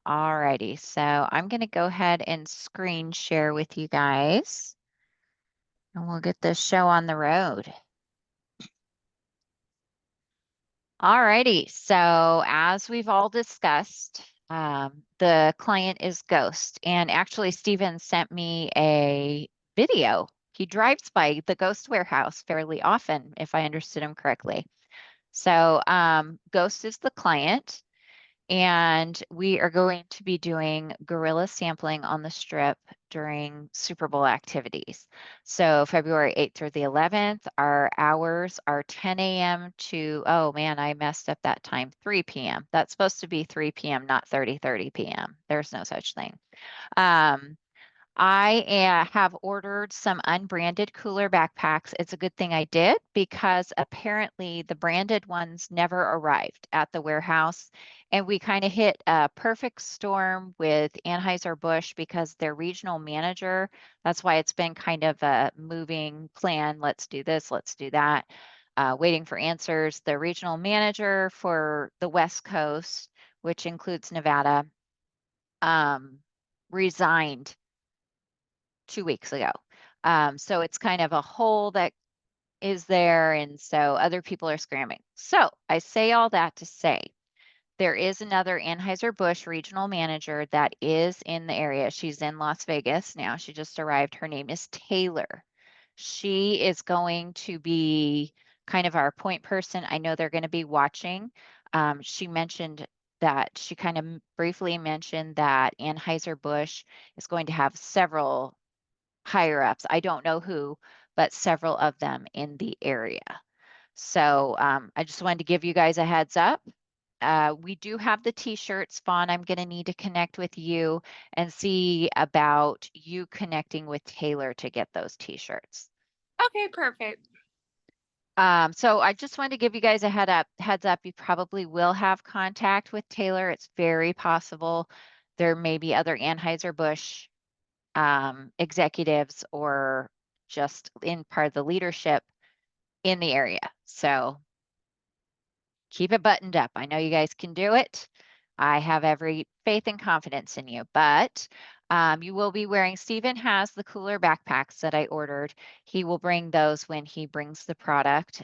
Alrighty, so I'm going to go ahead and screen share with you guys, and we'll get this show on the road. Alrighty, so as we've all discussed, the client is Ghost, and actually Steven sent me a video. He drives by the Ghost warehouse fairly often, if I understood him correctly. So Ghost is the client. And we are going to be doing gorilla sampling on the strip during Super Bowl activities. So February 8th through the 11th, our hours are 10 a.m. to, oh man, I messed up that time, 3 p.m. That's supposed to be 3 p.m., not 30 p.m. There's no such thing. I have ordered some unbranded cooler backpacks. It's a good thing I did because apparently the branded ones never arrived at the warehouse. And we kind of hit a perfect storm with Anheuser-Busch because their regional manager, that's why it's been kind of a moving plan. Let's do this, let's do that. Waiting for answers. The regional manager for the West Coast, which includes Nevada, resigned 2 weeks ago. So it's kind of a hole that is there. And so other people are scrambling. So I say all that to say, there is another Anheuser-Busch regional manager that is in the area. She's in Las Vegas now. She just arrived. Her name is Taylor. She is going to be kind of our point person. I know they're going to be watching. She mentioned that she kind of briefly mentioned that Anheuser-Busch is going to have several higher ups. I don't know who, but several of them in the area. So I just wanted to give you guys a heads up. We do have the t-shirts. Fawn, I'm going to need to connect with you and see about you connecting with Taylor to get those t-shirts. Okay, perfect. So I just wanted to give you guys a heads up. You probably will have contact with Taylor. It's very possible there may be other Anheuser-Busch executives or just in part of the leadership in the area. So keep it buttoned up. I know you guys can do it. I have every faith and confidence in you, but you will be wearing, Steven has the cooler backpacks that I ordered. He will bring those when he brings the product.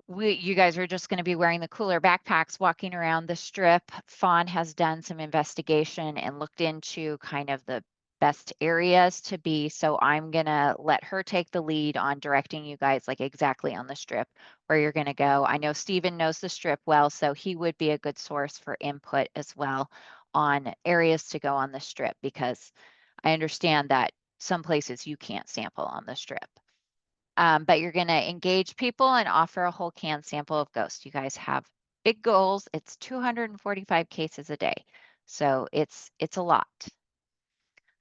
You guys are just going to be wearing the cooler backpacks walking around the strip. Fawn has done some investigation and looked into kind of the best areas to be. So I'm going to let her take the lead on directing you guys like exactly on the strip where you're going to go. I know Steven knows the strip well, so he would be a good source for input as well on areas to go on the strip because I understand that some places you can't sample on the strip. But you're going to engage people and offer a whole can sample of Ghost. You guys have big goals. It's 245 cases a day. So it's a lot.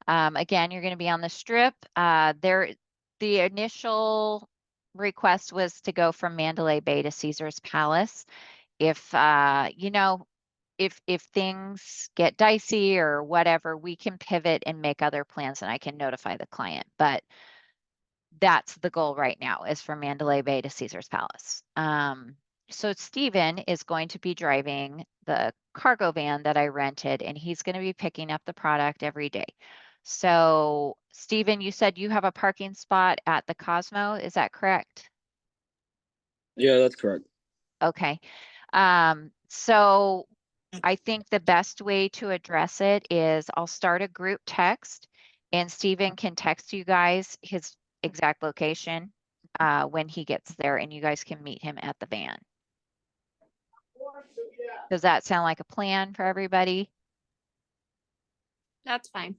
Again, you're going to be on the strip. The initial request was to go from Mandalay Bay to Caesar's Palace. If if things get dicey or whatever, we can pivot and make other plans and I can notify the client. But that's the goal right now is from Mandalay Bay to Caesar's Palace. So Steven is going to be driving the cargo van that I rented and he's going to be picking up the product every day. So Steven, you said you have a parking spot at the Cosmo, is that correct? Yeah, that's correct. Okay. So I think the best way to address it is I'll start a group text and Steven can text you guys his exact location when he gets there and you guys can meet him at the van. Does that sound like a plan for everybody? That's fine.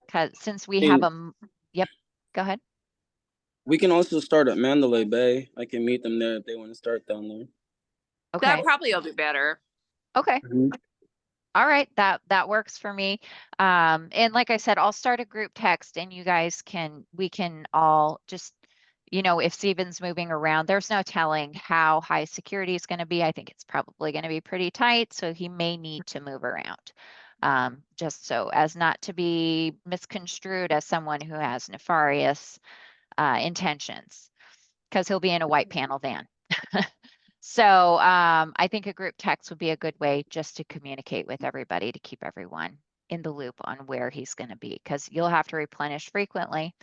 Because since we have a, yep, go ahead. We can also start at Mandalay Bay. I can meet them there if they want to start down there. Okay. That probably will be better. Okay. All right, that works for me. And like I said, I'll start a group text and you guys we can all just, if Steven's moving around, there's no telling how high security is going to be. I think it's probably going to be pretty tight, so he may need to move around. Just so as not to be misconstrued as someone who has nefarious intentions, because he'll be in a white panel van. So I think a group text would be a good way just to communicate with everybody to keep everyone in the loop on where he's going to be, because you'll have to replenish frequently.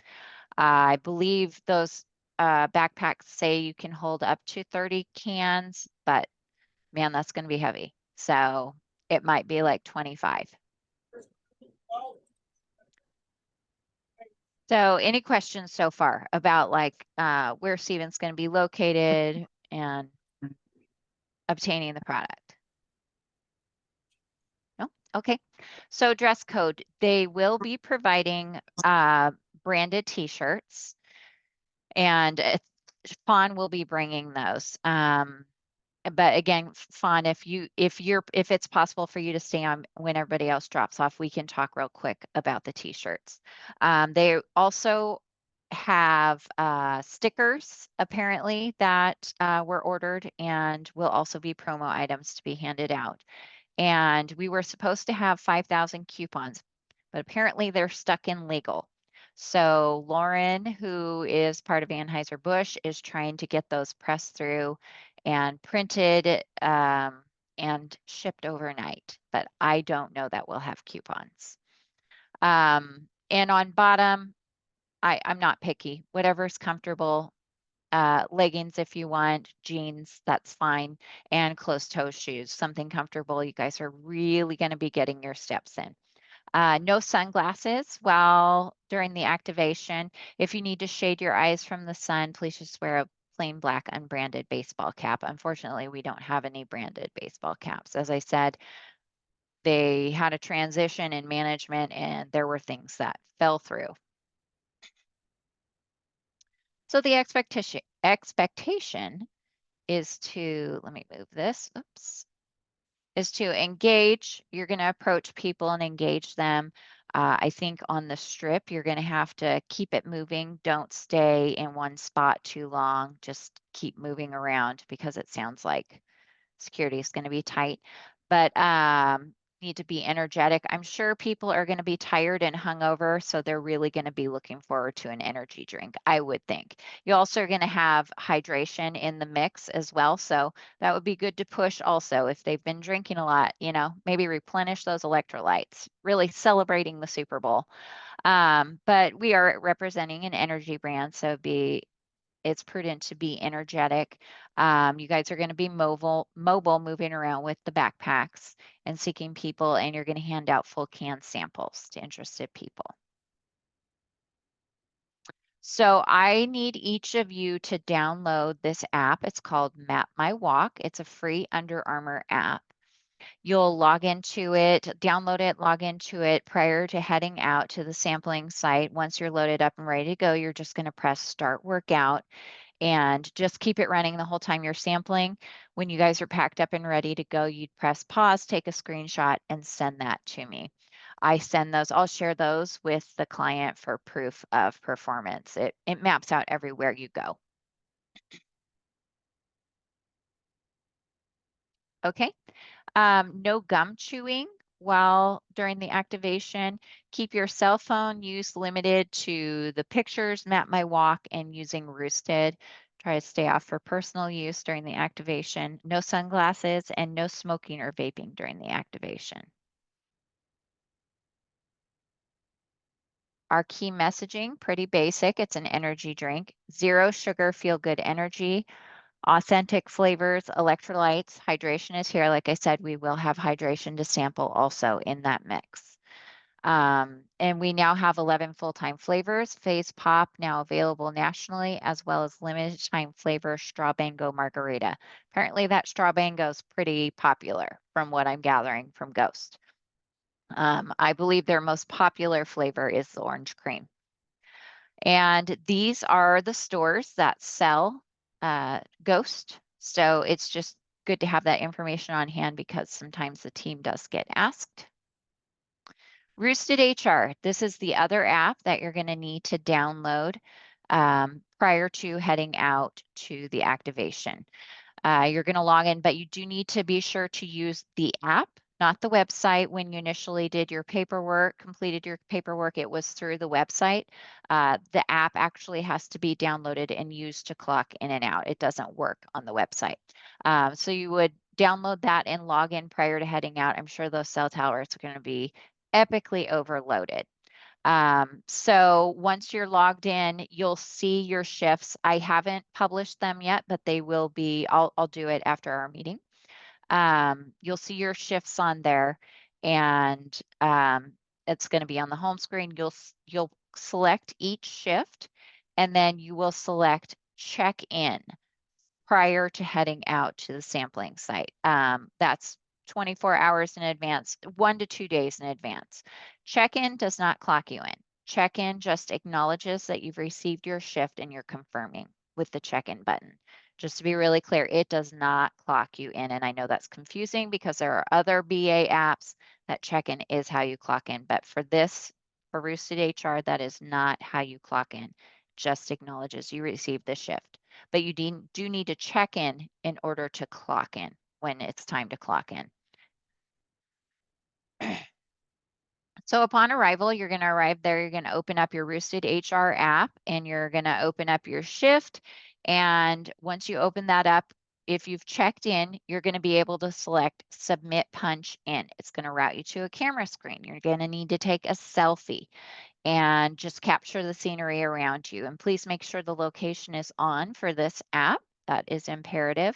I believe those backpacks say you can hold up to 30 cans, but man, that's going to be heavy. So it might be like 25. So any questions so far about like where Stephen's going to be located and obtaining the product? No? Okay. So dress code, they will be providing branded t-shirts, and Fawn will be bringing those. But again, Fawn, if it's possible for you to stay on when everybody else drops off, we can talk real quick about the t-shirts. They also have stickers apparently that were ordered, and will also be promo items to be handed out. And we were supposed to have 5,000 coupons, but apparently they're stuck in legal. So Lauren, who is part of Anheuser-Busch, is trying to get those pressed through and printed and shipped overnight, but I don't know that we'll have coupons. And on bottom, I'm not picky, whatever's comfortable. Leggings if you want, jeans, that's fine, and closed-toe shoes, something comfortable. You guys are really going to be getting your steps in. No sunglasses while during the activation. If you need to shade your eyes from the sun, please just wear a plain black unbranded baseball cap. Unfortunately, we don't have any branded baseball caps. As I said, they had a transition in management and there were things that fell through. So the expectation is to, let me move this, oops, is to engage. You're going to approach people and engage them. I think on the strip, you're going to have to keep it moving. Don't stay in one spot too long. Just keep moving around, because it sounds like security is going to be tight. But need to be energetic. I'm sure people are going to be tired and hungover, so they're really going to be looking forward to an energy drink, I would think. You also are going to have hydration in the mix as well, so that would be good to push also if they've been drinking a lot, maybe replenish those electrolytes, really celebrating the Super Bowl. But we are representing an energy brand, so it's prudent to be energetic. You guys are going to be mobile, moving around with the backpacks and seeking people, and you're going to hand out full can samples to interested people. So I need each of you to download this app. It's called Map My Walk. It's a free Under Armour app. You'll log into it, download it, log into it prior to heading out to the sampling site. Once you're loaded up and ready to go, you're just going to press Start Workout and just keep it running the whole time you're sampling. When you guys are packed up and ready to go, you'd press pause, take a screenshot, and send that to me. I send those, I'll share those with the client for proof of performance. It maps out everywhere you go. Okay. No gum chewing while during the activation. Keep your cell phone use limited to the pictures, Map My Walk, and using Roosted. Try to stay off for personal use during the activation. No sunglasses and no smoking or vaping during the activation. Our key messaging, pretty basic. It's an energy drink. 0 sugar, feel good energy. Authentic flavors, electrolytes, hydration is here. Like I said, we will have hydration to sample also in that mix. And we now have 11 full-time flavors. Phase Pop now available nationally, as well as limited time flavor Straw Bango Margarita. Apparently that Straw Bango is pretty popular from what I'm gathering from Ghost. I believe their most popular flavor is the orange cream. And these are the stores that sell Ghost. So it's just good to have that information on hand, because sometimes the team does get asked. Roosted HR, this is the other app that you're going to need to download prior to heading out to the activation. You're going to log in, but you do need to be sure to use the app not the website. When you initially did your paperwork, completed your paperwork, it was through the website. The app actually has to be downloaded and used to clock in and out. It doesn't work on the website. So you would download that and log in prior to heading out. I'm sure those cell towers are going to be epically overloaded. So once you're logged in, you'll see your shifts. I haven't published them yet, but they will be, I'll do it after our meeting. You'll see your shifts on there, and it's going to be on the home screen. You'll select each shift, and then you will select check in prior to heading out to the sampling site. That's 24 hours in advance, 1 to 2 days in advance. Check-in does not clock you in. Check-in just acknowledges that you've received your shift and you're confirming with the check-in button. Just to be really clear, it does not clock you in. And I know that's confusing because there are other BA apps that check-in is how you clock in. But for this, for Roosted HR, that is not how you clock in. Just acknowledges you received the shift. But you do need to check in order to clock in when it's time to clock in. So upon arrival, you're going to arrive there. You're going to open up your Roosted HR app and you're going to open up your shift. And once you open that up, if you've checked in, you're going to be able to select Submit Punch In. It's going to route you to a camera screen. You're going to need to take a selfie and just capture the scenery around you. And please make sure the location is on for this app. That is imperative.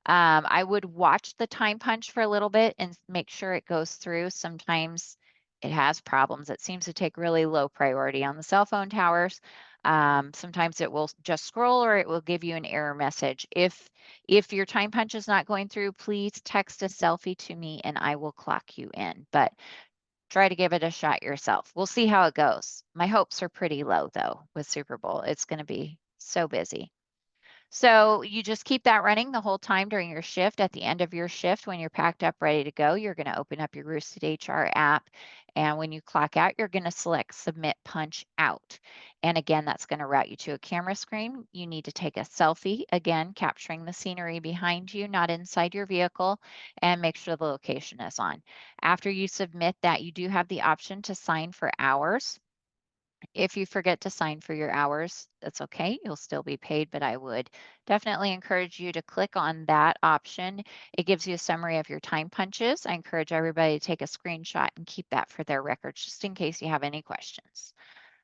I would watch the time punch for a little bit and make sure it goes through. Sometimes it has problems. It seems to take really low priority on the cell phone towers. Sometimes it will just scroll or it will give you an error message. If your time punch is not going through, please text a selfie to me and I will clock you in. But try to give it a shot yourself. We'll see how it goes. My hopes are pretty low though with Super Bowl. It's going to be so busy. So you just keep that running the whole time during your shift. At the end of your shift, when you're packed up, ready to go, you're going to open up your Roosted HR app. And when you clock out, you're going to select Submit Punch Out. And again, that's going to route you to a camera screen. You need to take a selfie, again, capturing the scenery behind you, not inside your vehicle, and make sure the location is on. After you submit that, you do have the option to sign for hours. If you forget to sign for your hours, that's okay. You'll still be paid, but I would definitely encourage you to click on that option. It gives you a summary of your time punches. I encourage everybody to take a screenshot and keep that for their records, just in case you have any questions.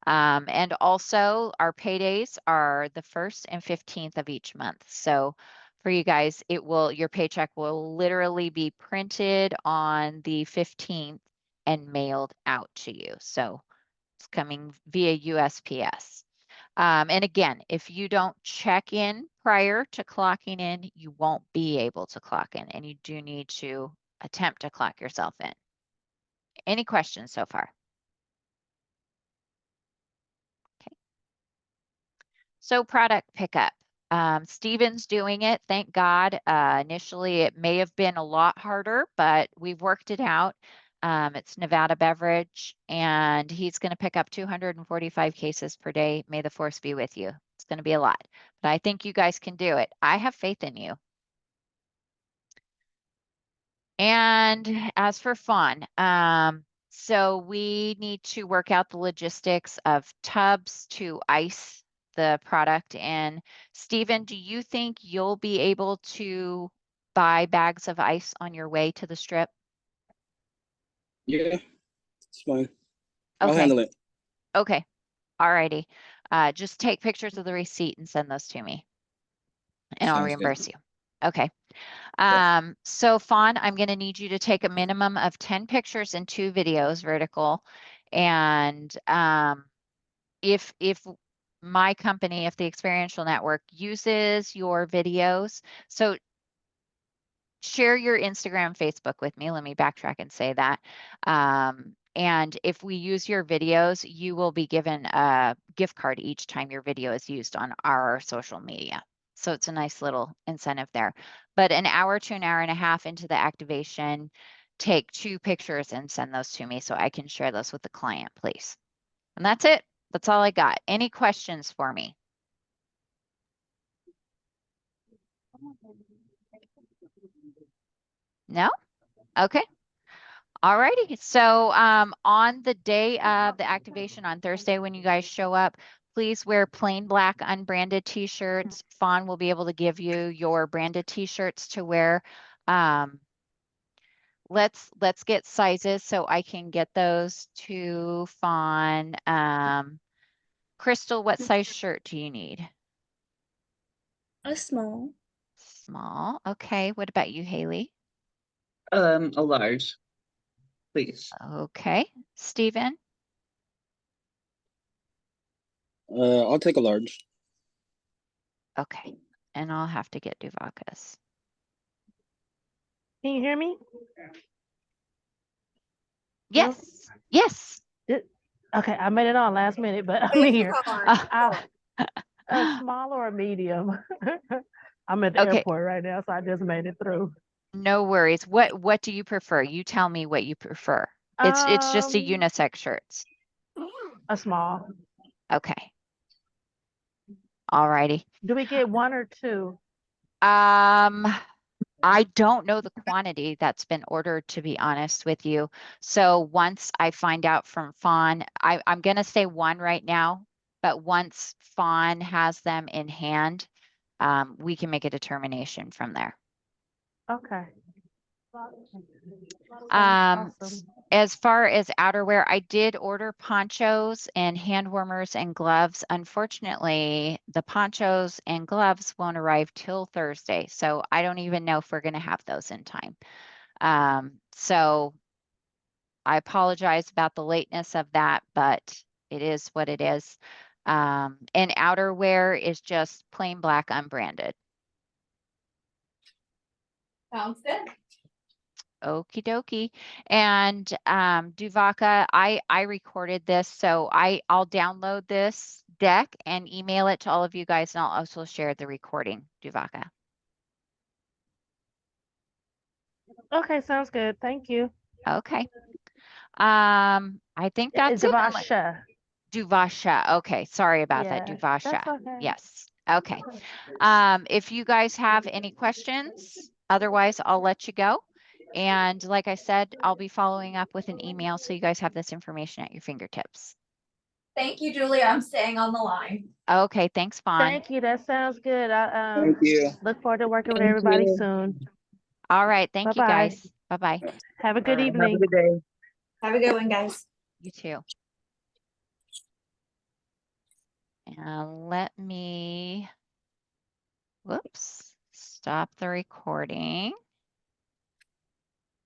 And also our paydays are the 1st and 15th of each month. So for you guys, your paycheck will literally be printed on the 15th and mailed out to you. So it's coming via USPS. And again, if you don't check in prior to clocking in, you won't be able to clock in, and you do need to attempt to clock yourself in. Any questions so far? Okay. So product pickup. Steven's doing it, thank God. Initially, it may have been a lot harder, but we've worked it out. It's Nevada Beverage, and he's going to pick up 245 cases per day. May the force be with you. It's going to be a lot, but I think you guys can do it. I have faith in you. And as for fun, so we need to work out the logistics of tubs to ice the product in. Stephen, do you think you'll be able to buy bags of ice on your way to the strip? Yeah, it's fine. I'll Okay. handle it. Okay. Alrighty. Just take pictures of the receipt and send those to me, and I'll Sounds good. reimburse you. Okay. Yes. So Fawn, I'm going to need you to take a minimum of 10 pictures and 2 videos vertical. And if my company, if the Experiential Network uses your videos, so share your Instagram, Facebook with me. Let me backtrack and say that. And if we use your videos, you will be given a gift card each time your video is used on our social media. So it's a nice little incentive there. But an hour to an hour and a half into the activation, take 2 pictures and send those to me so I can share those with the client, please. And that's it. That's all I got. Any questions for me? No? Okay. Alrighty, so on the day of the activation on Thursday, when you guys show up, please wear plain black unbranded t-shirts. Fawn will be able to give you your branded t-shirts to wear. Let's get sizes so I can get those to Fawn. Crystal, what size shirt do you need? A small. Small. Okay. What about you, Haley? A large, please. Okay. Steven? I'll take a large. Okay. And I'll have to get Duvaka's. Can you hear me? Yes. Yes. Okay, I made it on last minute, but I'm Thank you, here. Fawn. A small or a medium? I'm at the Okay. airport right now, so I just made it through. No worries. What do you prefer? You tell me what you prefer. It's just a Um, unisex shirts. A small. Okay. Alrighty. Do we get one or two? I don't know the quantity that's been ordered, to be honest with you. So once I find out from Fawn, I'm gonna say one right now, but once Fawn has them in hand, we can make a determination from there. Okay. Um, Awesome. As far as outerwear, I did order ponchos and hand warmers and gloves. Unfortunately, the ponchos and gloves won't arrive till Thursday, so I don't even know if we're going to have those in time. So I apologize about the lateness of that, but it is what it is. And outerwear is just plain black unbranded. Sounds good. Okie dokie. And Duvaka, I recorded this, so I'll download this deck and email it to all of you guys, and I'll also share the recording, Duvaka. Okay, sounds good. Thank you. Okay. I think that's it. Devasha. Duvasha. Okay, sorry about that, Yeah, Duvasha. that's okay. Yes. Okay. If you guys have any questions, otherwise I'll let you go. And like I said, I'll be following up with an email so you guys have this information at your fingertips. Thank you, Julie. I'm staying on the line. Okay, thanks, Fawn. Thank you. That sounds good. I Thank you. look forward to working with Thank everybody you. soon. All right, thank you Bye-bye. guys. Bye-bye. Have a good Have a evening. good day. Have a good one, guys. You too. And let me, whoops, stop the recording.